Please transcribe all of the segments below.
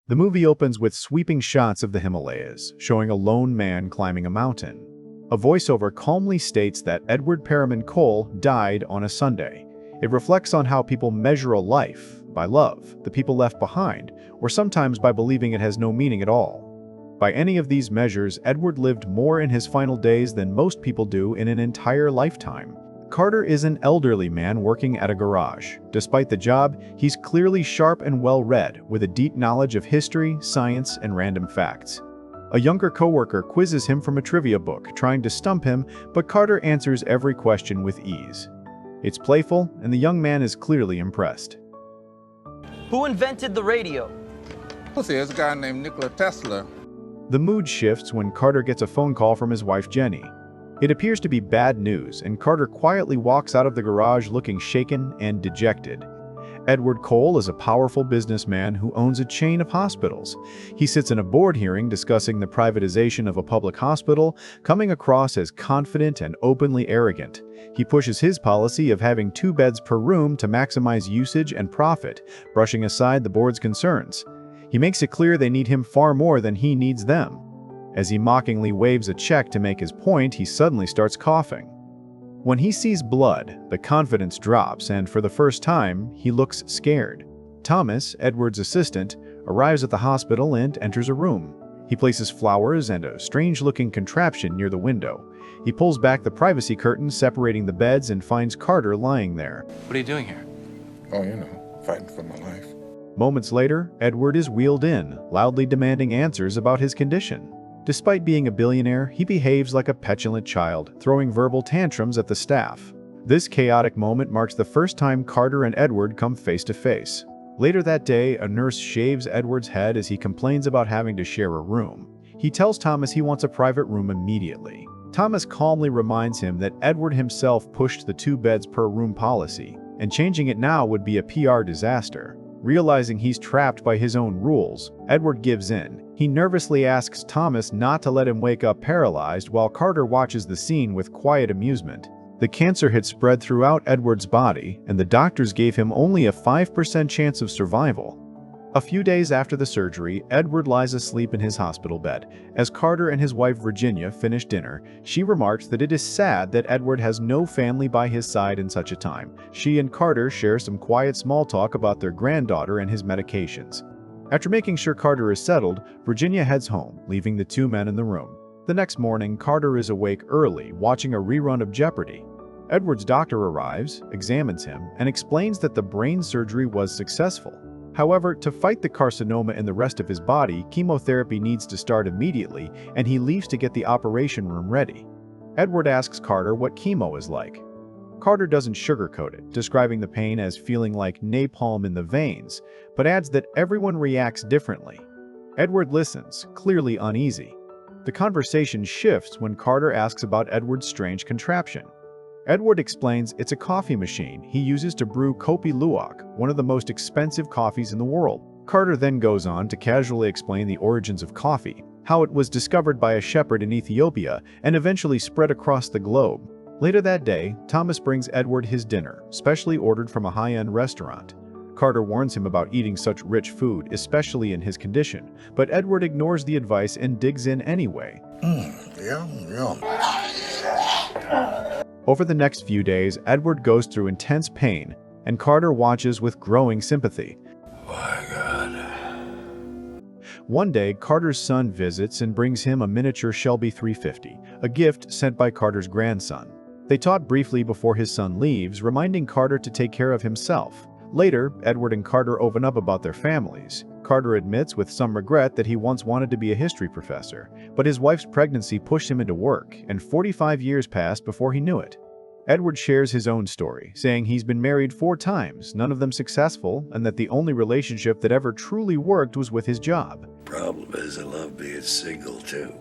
The movie opens with sweeping shots of the Himalayas, showing a lone man climbing a mountain. A voiceover calmly states that Edward Perriman Cole died on a Sunday. It reflects on how people measure a life, by love, the people left behind, or sometimes by believing it has no meaning at all. By any of these measures, Edward lived more in his final days than most people do in an entire lifetime. Carter is an elderly man working at a garage. Despite the job, he's clearly sharp and well-read, with a deep knowledge of history, science, and random facts. A younger coworker quizzes him from a trivia book, trying to stump him, but Carter answers every question with ease. It's playful, and the young man is clearly impressed. Who invented the radio? There's a guy named Nikola Tesla. The mood shifts when Carter gets a phone call from his wife Jenny. It appears to be bad news, and Carter quietly walks out of the garage looking shaken and dejected. Edward Cole is a powerful businessman who owns a chain of hospitals. He sits in a board hearing discussing the privatization of a public hospital, coming across as confident and openly arrogant. He pushes his policy of having 2 beds per room to maximize usage and profit, brushing aside the board's concerns. He makes it clear they need him far more than he needs them. As he mockingly waves a check to make his point, he suddenly starts coughing. When he sees blood, the confidence drops, and for the first time, he looks scared. Thomas, Edward's assistant, arrives at the hospital and enters a room. He places flowers and a strange-looking contraption near the window. He pulls back the privacy curtain separating the beds and finds Carter lying there. What are you doing here? Oh, fighting for my life. Moments later, Edward is wheeled in, loudly demanding answers about his condition. Despite being a billionaire, he behaves like a petulant child, throwing verbal tantrums at the staff. This chaotic moment marks the first time Carter and Edward come face to face. Later that day, a nurse shaves Edward's head as he complains about having to share a room. He tells Thomas he wants a private room immediately. Thomas calmly reminds him that Edward himself pushed the 2 beds per room policy, and changing it now would be a PR disaster. Realizing he's trapped by his own rules, Edward gives in. He nervously asks Thomas not to let him wake up paralyzed while Carter watches the scene with quiet amusement. The cancer had spread throughout Edward's body, and the doctors gave him only a 5% chance of survival. A few days after the surgery, Edward lies asleep in his hospital bed. As Carter and his wife Virginia finish dinner, she remarks that it is sad that Edward has no family by his side in such a time. She and Carter share some quiet small talk about their granddaughter and his medications. After making sure Carter is settled, Virginia heads home, leaving the 2 men in the room. The next morning, Carter is awake early, watching a rerun of Jeopardy! Edward's doctor arrives, examines him, and explains that the brain surgery was successful. However, to fight the carcinoma in the rest of his body, chemotherapy needs to start immediately, and he leaves to get the operation room ready. Edward asks Carter what chemo is like. Carter doesn't sugarcoat it, describing the pain as feeling like napalm in the veins, but adds that everyone reacts differently. Edward listens, clearly uneasy. The conversation shifts when Carter asks about Edward's strange contraption. Edward explains it's a coffee machine he uses to brew Kopi Luwak, one of the most expensive coffees in the world. Carter then goes on to casually explain the origins of coffee, how it was discovered by a shepherd in Ethiopia and eventually spread across the globe. Later that day, Thomas brings Edward his dinner, specially ordered from a high-end restaurant. Carter warns him about eating such rich food, especially in his condition, but Edward ignores the advice and digs in anyway. Yum. Over the next few days, Edward goes through intense pain, and Carter watches with growing sympathy. My God. One day, Carter's son visits and brings him a miniature Shelby 350, a gift sent by Carter's grandson. They talk briefly before his son leaves, reminding Carter to take care of himself. Later, Edward and Carter open up about their families. Carter admits with some regret that he once wanted to be a history professor, but his wife's pregnancy pushed him into work, and 45 years passed before he knew it. Edward shares his own story, saying he's been married 4 times, none of them successful, and that the only relationship that ever truly worked was with his job. Problem is, I love being single too.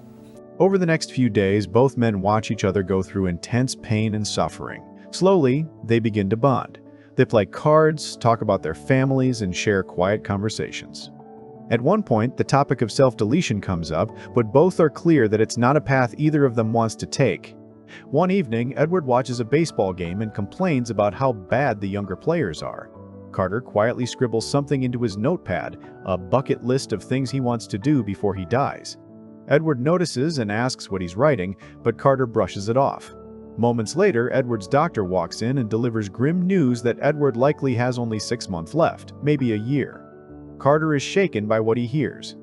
Over the next few days, both men watch each other go through intense pain and suffering. Slowly, they begin to bond. They play cards, talk about their families, and share quiet conversations. At one point, the topic of self-deletion comes up, but both are clear that it's not a path either of them wants to take. One evening, Edward watches a baseball game and complains about how bad the younger players are. Carter quietly scribbles something into his notepad, a bucket list of things he wants to do before he dies. Edward notices and asks what he's writing, but Carter brushes it off. Moments later, Edward's doctor walks in and delivers grim news that Edward likely has only 6 months left, maybe a year. Carter is shaken by what he hears.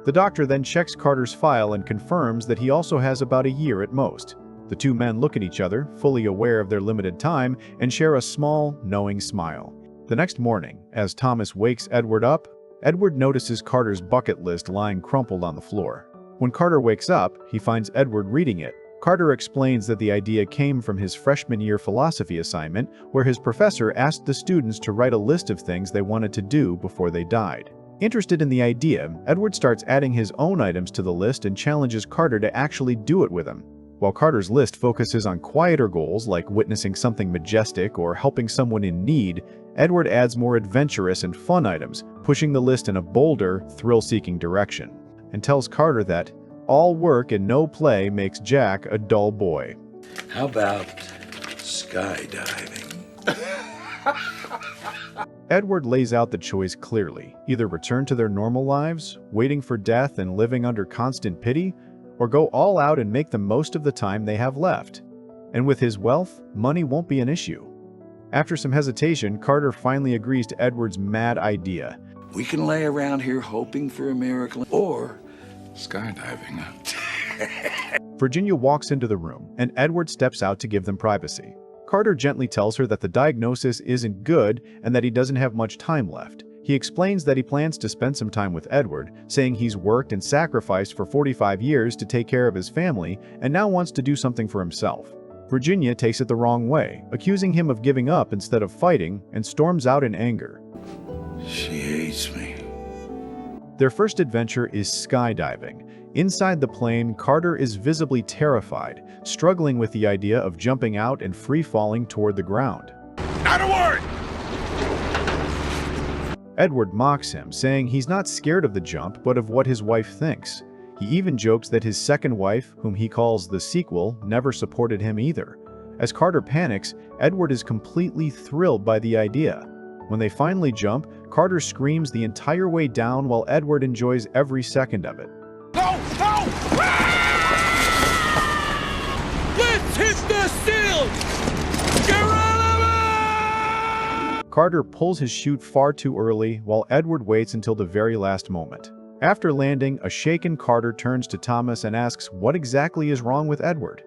The doctor then checks Carter's file and confirms that he also has about a year at most. The two men look at each other, fully aware of their limited time, and share a small, knowing smile. The next morning, as Thomas wakes Edward up, Edward notices Carter's bucket list lying crumpled on the floor. When Carter wakes up, he finds Edward reading it. Carter explains that the idea came from his freshman year philosophy assignment, where his professor asked the students to write a list of things they wanted to do before they died. Interested in the idea, Edward starts adding his own items to the list and challenges Carter to actually do it with him. While Carter's list focuses on quieter goals like witnessing something majestic or helping someone in need, Edward adds more adventurous and fun items, pushing the list in a bolder, thrill-seeking direction, and tells Carter that all work and no play makes Jack a dull boy. How about skydiving? Edward lays out the choice clearly: either return to their normal lives, waiting for death and living under constant pity, or go all out and make the most of the time they have left. And with his wealth, money won't be an issue. After some hesitation, Carter finally agrees to Edward's mad idea. We can lay around here hoping for a miracle, or Skydiving. Virginia walks into the room, and Edward steps out to give them privacy. Carter gently tells her that the diagnosis isn't good and that he doesn't have much time left. He explains that he plans to spend some time with Edward, saying he's worked and sacrificed for 45 years to take care of his family and now wants to do something for himself. Virginia takes it the wrong way, accusing him of giving up instead of fighting, and storms out in anger. she hates me. Their first adventure is skydiving. Inside the plane, Carter is visibly terrified, struggling with the idea of jumping out and free-falling toward the ground. Not a word! Edward mocks him, saying he's not scared of the jump, but of what his wife thinks. He even jokes that his second wife, whom he calls the sequel, never supported him either. As Carter panics, Edward is completely thrilled by the idea. When they finally jump, Carter screams the entire way down while Edward enjoys every second of it. No! No! Let's hit the ceiling! Carter pulls his chute far too early, while Edward waits until the very last moment. After landing, a shaken Carter turns to Thomas and asks what exactly is wrong with Edward.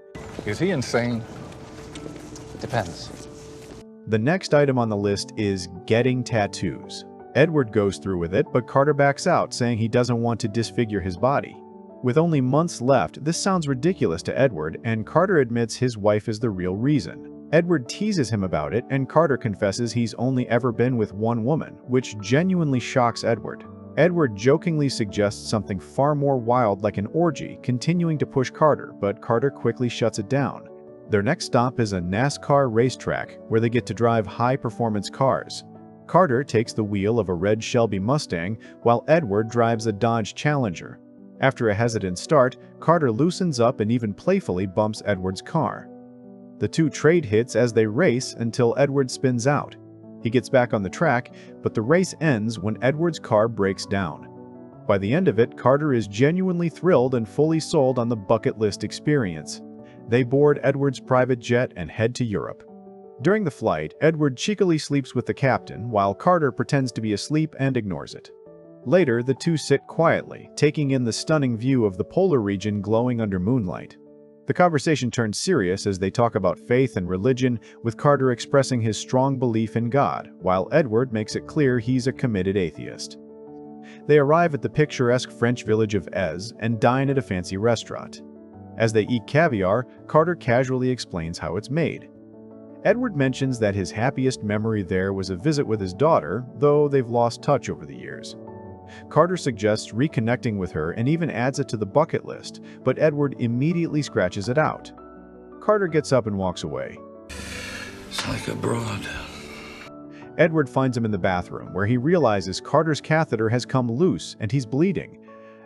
Is he insane? Depends. The next item on the list is getting tattoos. Edward goes through with it, but Carter backs out, saying he doesn't want to disfigure his body. With only months left, this sounds ridiculous to Edward, and Carter admits his wife is the real reason. Edward teases him about it, and Carter confesses he's only ever been with one woman, which genuinely shocks Edward. Edward jokingly suggests something far more wild like an orgy, continuing to push Carter, but Carter quickly shuts it down. Their next stop is a NASCAR racetrack, where they get to drive high-performance cars. Carter takes the wheel of a red Shelby Mustang, while Edward drives a Dodge Challenger. After a hesitant start, Carter loosens up and even playfully bumps Edward's car. The two trade hits as they race until Edward spins out. He gets back on the track, but the race ends when Edward's car breaks down. By the end of it, Carter is genuinely thrilled and fully sold on the bucket list experience. They board Edward's private jet and head to Europe. During the flight, Edward cheekily sleeps with the captain, while Carter pretends to be asleep and ignores it. Later, the two sit quietly, taking in the stunning view of the polar region glowing under moonlight. The conversation turns serious as they talk about faith and religion, with Carter expressing his strong belief in God, while Edward makes it clear he's a committed atheist. They arrive at the picturesque French village of Ez and dine at a fancy restaurant. As they eat caviar, Carter casually explains how it's made. Edward mentions that his happiest memory there was a visit with his daughter, though they've lost touch over the years. Carter suggests reconnecting with her and even adds it to the bucket list, but Edward immediately scratches it out. Carter gets up and walks away. It's like a broad. Edward finds him in the bathroom, where he realizes Carter's catheter has come loose and he's bleeding.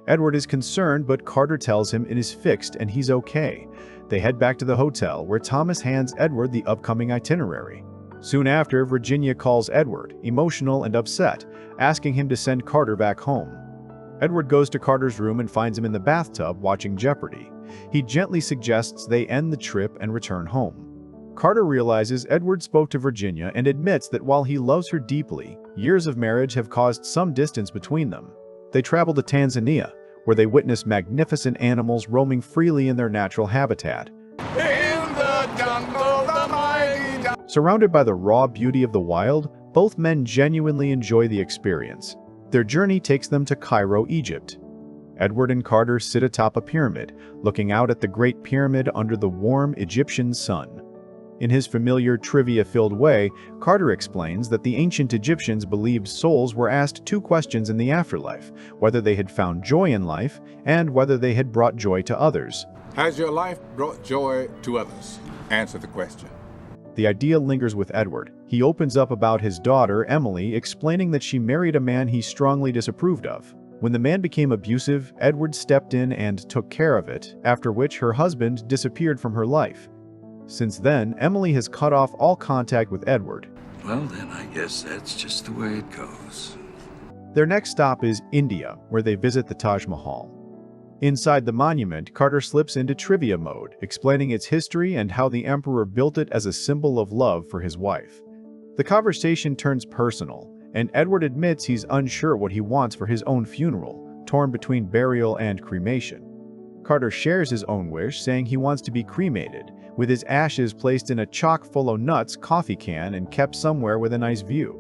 Edward is concerned, but Carter tells him it is fixed and he's okay. They head back to the hotel, where Thomas hands Edward the upcoming itinerary. Soon after, Virginia calls Edward, emotional and upset, asking him to send Carter back home. Edward goes to Carter's room and finds him in the bathtub watching Jeopardy! He gently suggests they end the trip and return home. Carter realizes Edward spoke to Virginia and admits that while he loves her deeply, years of marriage have caused some distance between them. They travel to Tanzania, where they witness magnificent animals roaming freely in their natural habitat. In the jungle, the mighty Surrounded by the raw beauty of the wild, both men genuinely enjoy the experience. Their journey takes them to Cairo, Egypt. Edward and Carter sit atop a pyramid, looking out at the Great Pyramid under the warm Egyptian sun. In his familiar trivia-filled way, Carter explains that the ancient Egyptians believed souls were asked two questions in the afterlife: whether they had found joy in life and whether they had brought joy to others. Has your life brought joy to others? Answer the question. The idea lingers with Edward. He opens up about his daughter, Emily, explaining that she married a man he strongly disapproved of. When the man became abusive, Edward stepped in and took care of it, after which her husband disappeared from her life. Since then, Emily has cut off all contact with Edward. Well, then I guess that's just the way it goes. Their next stop is India, where they visit the Taj Mahal. Inside the monument, Carter slips into trivia mode, explaining its history and how the emperor built it as a symbol of love for his wife. The conversation turns personal, and Edward admits he's unsure what he wants for his own funeral, torn between burial and cremation. Carter shares his own wish, saying he wants to be cremated, with his ashes placed in a chock-full-o'-nuts coffee can and kept somewhere with a nice view.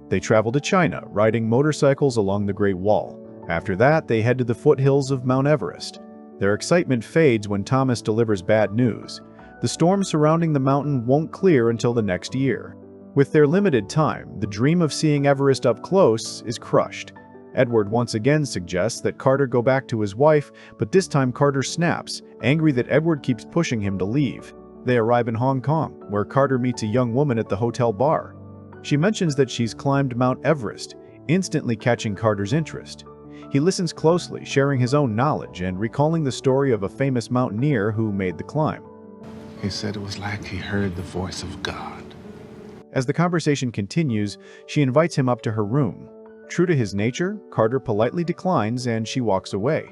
They travel to China, riding motorcycles along the Great Wall. After that, they head to the foothills of Mount Everest. Their excitement fades when Thomas delivers bad news. The storm surrounding the mountain won't clear until the next year. With their limited time, the dream of seeing Everest up close is crushed. Edward once again suggests that Carter go back to his wife, but this time Carter snaps, angry that Edward keeps pushing him to leave. They arrive in Hong Kong, where Carter meets a young woman at the hotel bar. She mentions that she's climbed Mount Everest, instantly catching Carter's interest. He listens closely, sharing his own knowledge and recalling the story of a famous mountaineer who made the climb. He said it was like he heard the voice of God. As the conversation continues, she invites him up to her room. True to his nature, Carter politely declines and she walks away.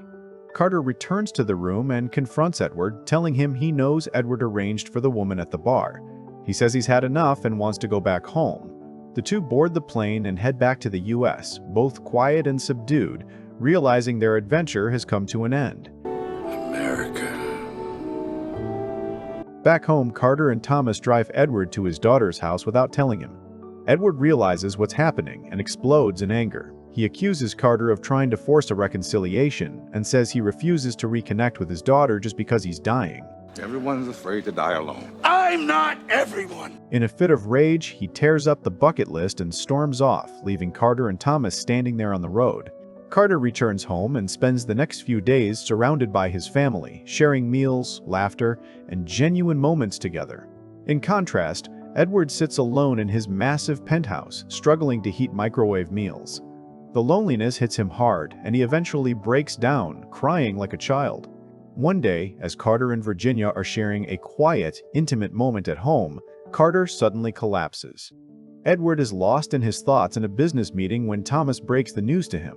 Carter returns to the room and confronts Edward, telling him he knows Edward arranged for the woman at the bar. He says he's had enough and wants to go back home. The two board the plane and head back to the US, both quiet and subdued, realizing their adventure has come to an end. America. Back home, Carter and Thomas drive Edward to his daughter's house without telling him. Edward realizes what's happening and explodes in anger. He accuses Carter of trying to force a reconciliation and says he refuses to reconnect with his daughter just because he's dying. Everyone's afraid to die alone. I'm not everyone! In a fit of rage, he tears up the bucket list and storms off, leaving Carter and Thomas standing there on the road. Carter returns home and spends the next few days surrounded by his family, sharing meals, laughter, and genuine moments together. In contrast, Edward sits alone in his massive penthouse, struggling to heat microwave meals. The loneliness hits him hard, and he eventually breaks down, crying like a child. One day, as Carter and Virginia are sharing a quiet, intimate moment at home, Carter suddenly collapses. Edward is lost in his thoughts in a business meeting when Thomas breaks the news to him.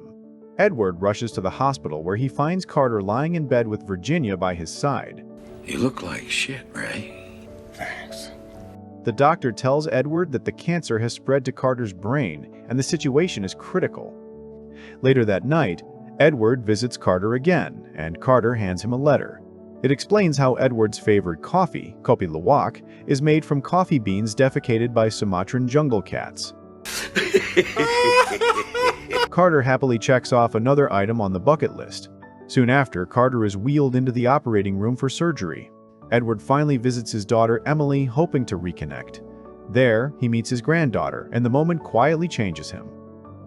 Edward rushes to the hospital where he finds Carter lying in bed with Virginia by his side. You look like shit, Ray. Thanks. The doctor tells Edward that the cancer has spread to Carter's brain and the situation is critical. Later that night, Edward visits Carter again, and Carter hands him a letter. It explains how Edward's favorite coffee, kopi luwak, is made from coffee beans defecated by Sumatran jungle cats. Carter happily checks off another item on the bucket list. Soon after, Carter is wheeled into the operating room for surgery. Edward finally visits his daughter Emily, hoping to reconnect. There, he meets his granddaughter, and the moment quietly changes him.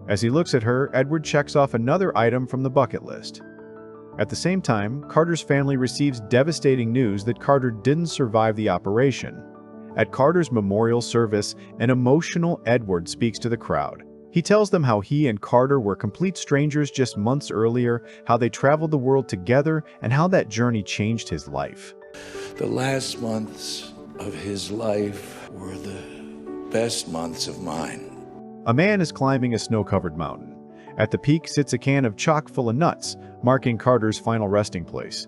As he looks at her, Edward checks off another item from the bucket list. At the same time, Carter's family receives devastating news that Carter didn't survive the operation. At Carter's memorial service, an emotional Edward speaks to the crowd. He He tells them how he and Carter were complete strangers just months earlier, how they traveled the world together, and how that journey changed his life. the last months of his life were the best months of mine. A man is climbing a snow-covered mountain. At the peak sits a can of chock full of nuts, marking Carter's final resting place.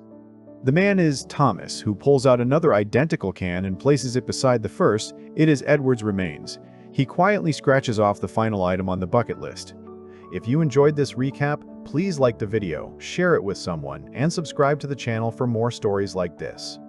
The man is Thomas, who pulls out another identical can and places it beside the first. It is Edward's remains. He quietly scratches off the final item on the bucket list. If you enjoyed this recap, please like the video, share it with someone, and subscribe to the channel for more stories like this.